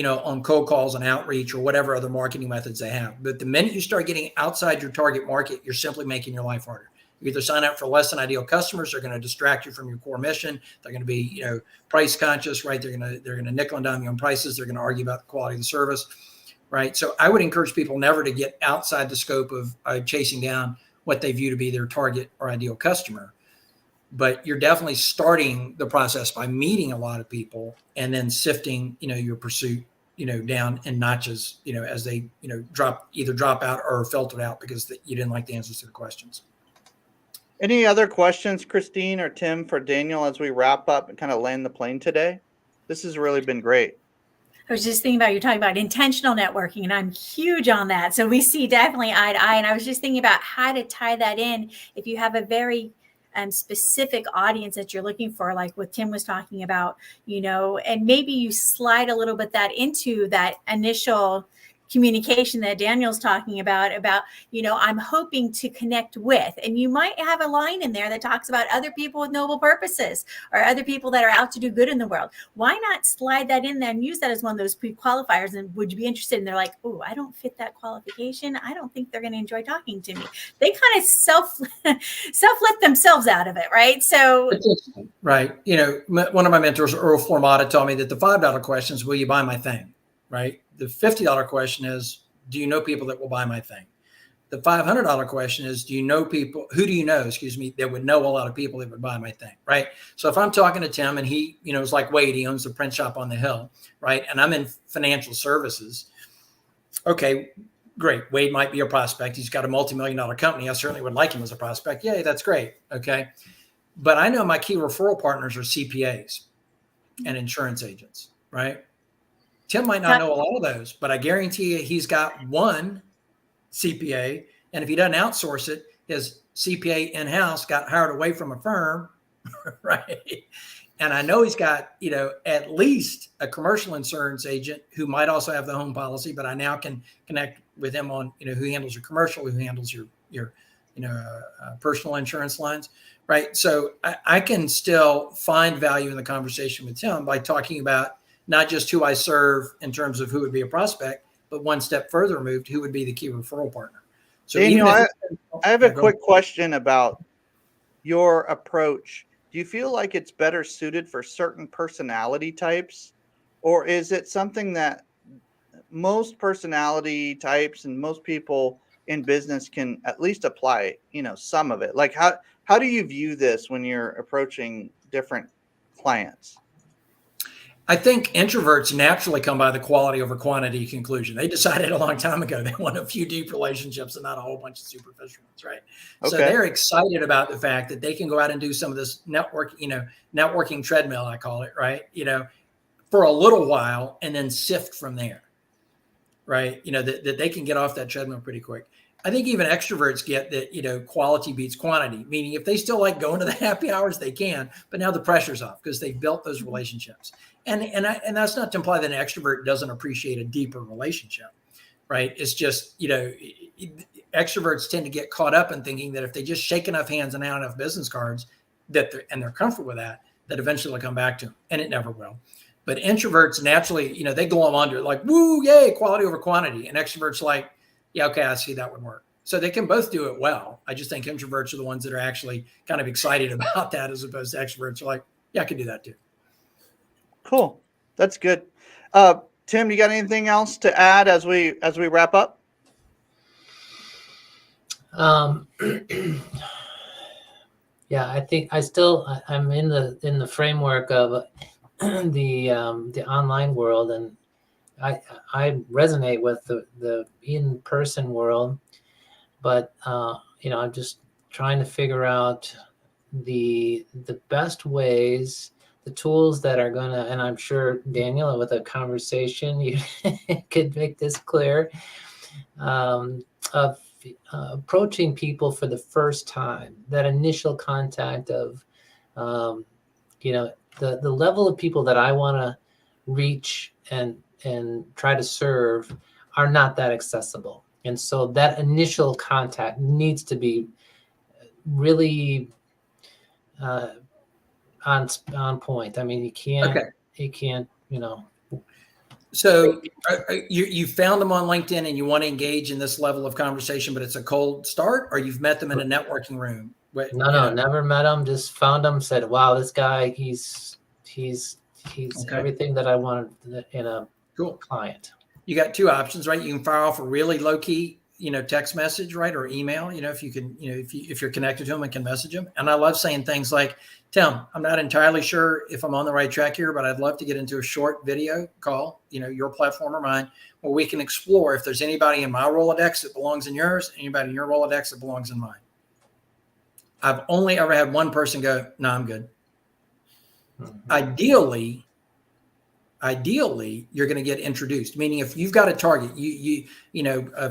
on cold calls and outreach or whatever other marketing methods they have. But the minute you start getting outside your target market, you're simply making your life harder. You either sign up for less than ideal customers, they're going to distract you from your core mission. They're going to be, price conscious, right? They're going to nickel and dime you on prices. They're going to argue about the quality of the service, right? So I would encourage people never to get outside the scope of chasing down what they view to be their target or ideal customer. But you're definitely starting the process by meeting a lot of people and then sifting, your pursuit, down in notches, as they, drop out or filtered out because you didn't like the answers to the questions. Any other questions, Christine or Tim, for Daniel as we wrap up and kind of land the plane today? This has really been great. I was just thinking about, you're talking about intentional networking, and I'm huge on that. So we see definitely eye to eye. And I was just thinking about how to tie that in. If you have a very specific audience that you're looking for, like what Tim was talking about, and maybe you slide a little bit that into that initial communication that Daniel's talking about, I'm hoping to connect with, and you might have a line in there that talks about other people with noble purposes or other people that are out to do good in the world. Why not slide that in there and use that as one of those pre-qualifiers? And would you be interested? And they're like, oh, I don't fit that qualification. I don't think they're going to enjoy talking to me. They kind of self-let themselves out of it. Right. So, right. One of my mentors, Earl Formata, told me that the $5 question is, will you buy my thing? Right. The $50 question is, do you know people that will buy my thing? The $500 question is, who do you know, that would know a lot of people that would buy my thing, right? So if I'm talking to Tim and he, is like Wade, he owns the print shop on the hill, right? And I'm in financial services. Okay, great. Wade might be a prospect. He's got a multi-million-dollar company. I certainly would like him as a prospect. Yay, that's great. Okay. But I know my key referral partners are CPAs and insurance agents, right? Tim might not know a lot of those, but I guarantee you he's got one CPA. And if he doesn't outsource it, his CPA in-house got hired away from a firm, right? And I know he's got, at least a commercial insurance agent who might also have the home policy, but I now can connect with him on, who handles your commercial, who handles your personal insurance lines, right? So I can still find value in the conversation with Tim by talking about not just who I serve in terms of who would be a prospect, but one step further removed, who would be the key referral partner. So Daniel, I have a quick question about your approach. Do you feel like it's better suited for certain personality types, or is it something that most personality types and most people in business can at least apply, some of it? Like how do you view this when you're approaching different clients? I think introverts naturally come by the quality over quantity conclusion. They decided a long time ago they want a few deep relationships and not a whole bunch of superficial ones, right? Okay. So they're excited about the fact that they can go out and do some of this networking treadmill, I call it, right? For a little while and then sift from there, right? That they can get off that treadmill pretty quick. I think even extroverts get that, quality beats quantity, meaning if they still like going to the happy hours, they can, but now the pressure's off because they've built those relationships. And that's not to imply that an extrovert doesn't appreciate a deeper relationship, right? It's just, extroverts tend to get caught up in thinking that if they just shake enough hands and out enough business cards and they're comfortable with that eventually they'll come back to them, and it never will. But introverts naturally, they glom onto it like, woo, yay, quality over quantity. And extroverts like, yeah, okay, I see that would work. So they can both do it well. I just think introverts are the ones that are actually kind of excited about that, as opposed to extroverts are like, yeah, I can do that too. Cool. That's good. Tim, you got anything else to add as we wrap up? Yeah, I think I'm in the framework of the online world, and I resonate with the in-person world, but I'm just trying to figure out the best ways, the tools that are gonna, and I'm sure Daniel, with a conversation, you could make this clear, of approaching people for the first time, that initial contact of, the level of people that I want to reach and try to serve are not that accessible. And so that initial contact needs to be really on point. I mean, you can't. So you found them on LinkedIn and you want to engage in this level of conversation, but it's a cold start, or you've met them in a networking room? No, never met them. Just found them. Said, "Wow, this guy, he's okay. Everything that I wanted in a client." You got two options, right? You can fire off a really low key, text message, right, or email. If you can, if you're connected to them and can message them. And I love saying things like, "Tim, I'm not entirely sure if I'm on the right track here, but I'd love to get into a short video call, your platform or mine, where we can explore if there's anybody in my Rolodex that belongs in yours, anybody in your Rolodex that belongs in mine." I've only ever had one person go, "No, I'm good." Mm-hmm. Ideally, you're going to get introduced. Meaning, if you've got a target,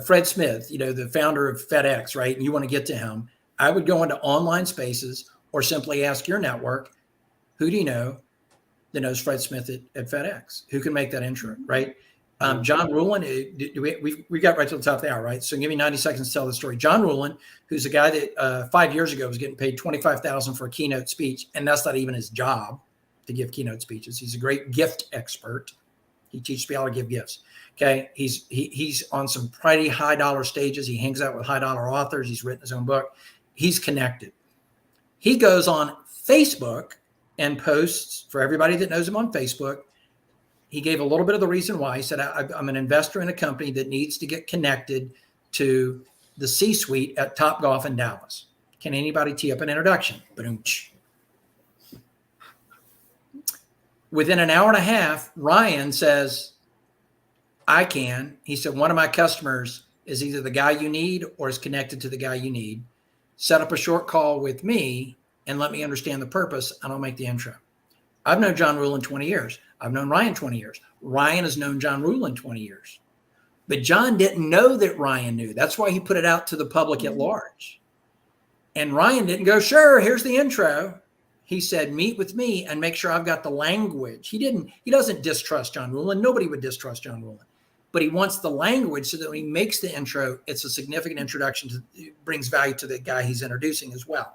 Fred Smith, the founder of FedEx, right? And you want to get to him, I would go into online spaces or simply ask your network, who do you know that knows Fred Smith at FedEx? Who can make that intro, right? John Rulin, we got right to the top of the hour, right? So give me 90 seconds to tell the story. John Rulin, who's a guy that 5 years ago was getting paid $25,000 for a keynote speech, and that's not even his job to give keynote speeches. He's a great gift expert. He teaches people how to give gifts. Okay, he's on some pretty high dollar stages. He hangs out with high dollar authors. He's written his own book. He's connected. He goes on Facebook and posts for everybody that knows him on Facebook. He gave a little bit of the reason why. He said, I'm an investor in a company that needs to get connected to the C-suite at Topgolf in Dallas. Can anybody tee up an introduction? Boom. Within an hour and a half, Ryan says, I can. He said, one of my customers is either the guy you need or is connected to the guy you need. Set up a short call with me and let me understand the purpose, and I'll make the intro. I've known John Rulin 20 years. I've known Ryan 20 years. Ryan has known John Rulin 20 years. But John didn't know that Ryan knew. That's why he put it out to the public at large. And Ryan didn't go, sure, here's the intro. He said, meet with me and make sure I've got the language. He doesn't distrust John Rulin. Nobody would distrust John Rulin. But he wants the language so that when he makes the intro, it's a significant introduction. It brings value to the guy he's introducing as well.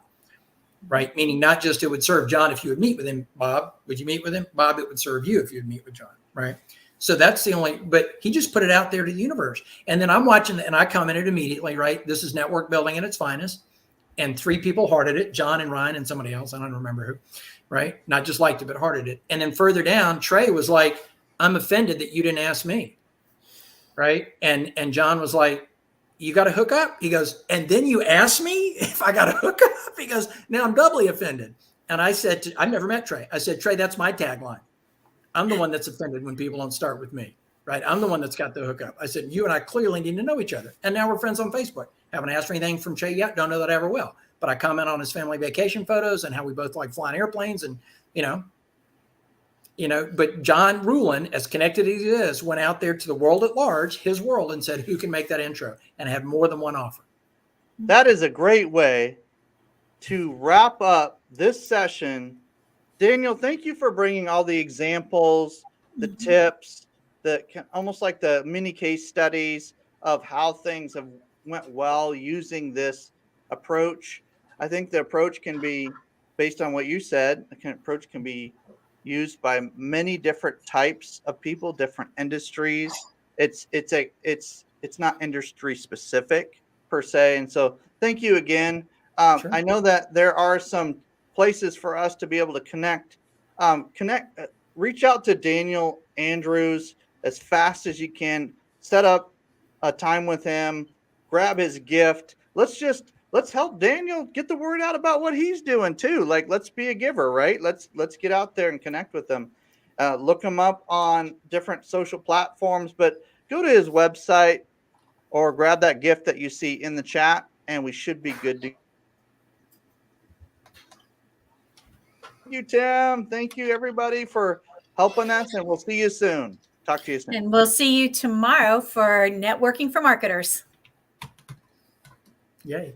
Right? Meaning not just it would serve John if you would meet with him, Bob. Would you meet with him? Bob, it would serve you if you would meet with John. Right? So that's the only, but he just put it out there to the universe. And then I'm watching and I commented immediately, right? This is network building at its finest. And 3 people hearted it, John and Ryan and somebody else. I don't remember who, right? Not just liked it, but hearted it. And then further down, Trey was like, I'm offended that you didn't ask me. Right. And John was like, you got to hook up. He goes, and then you asked me if I got to hook up. He goes, now I'm doubly offended. And I said, I never met Trey. I said, Trey, that's my tagline. I'm the one that's offended when people don't start with me. Right. I'm the one that's got the hookup. I said, you and I clearly need to know each other. And now we're friends on Facebook. Haven't asked for anything from Trey yet. Don't know that I ever will. But I comment on his family vacation photos and how we both like flying airplanes. And, but John Rulin, as connected as he is, went out there to the world at large, his world, and said, who can make that intro? And had more than one offer. That is a great way to wrap up this session. Daniel, thank you for bringing all the examples, the tips, almost like the mini case studies of how things have went well using this approach. I think the approach can be, based on what you said, approach can be used by many different types of people, different industries. It's not industry specific per se. And so thank you again. Sure. I know that there are some places for us to be able to connect, reach out to Daniel Andrews as fast as you can, set up a time with him, grab his gift. Let's help Daniel get the word out about what he's doing too. Like, let's be a giver, right? Let's get out there and connect with him. Look him up on different social platforms, but go to his website or grab that gift that you see in the chat, and we should be good to go. Thank you, Tim. Thank you, everybody, for helping us, and we'll see you soon. Talk to you soon. And we'll see you tomorrow for Networking for Marketers. Yay.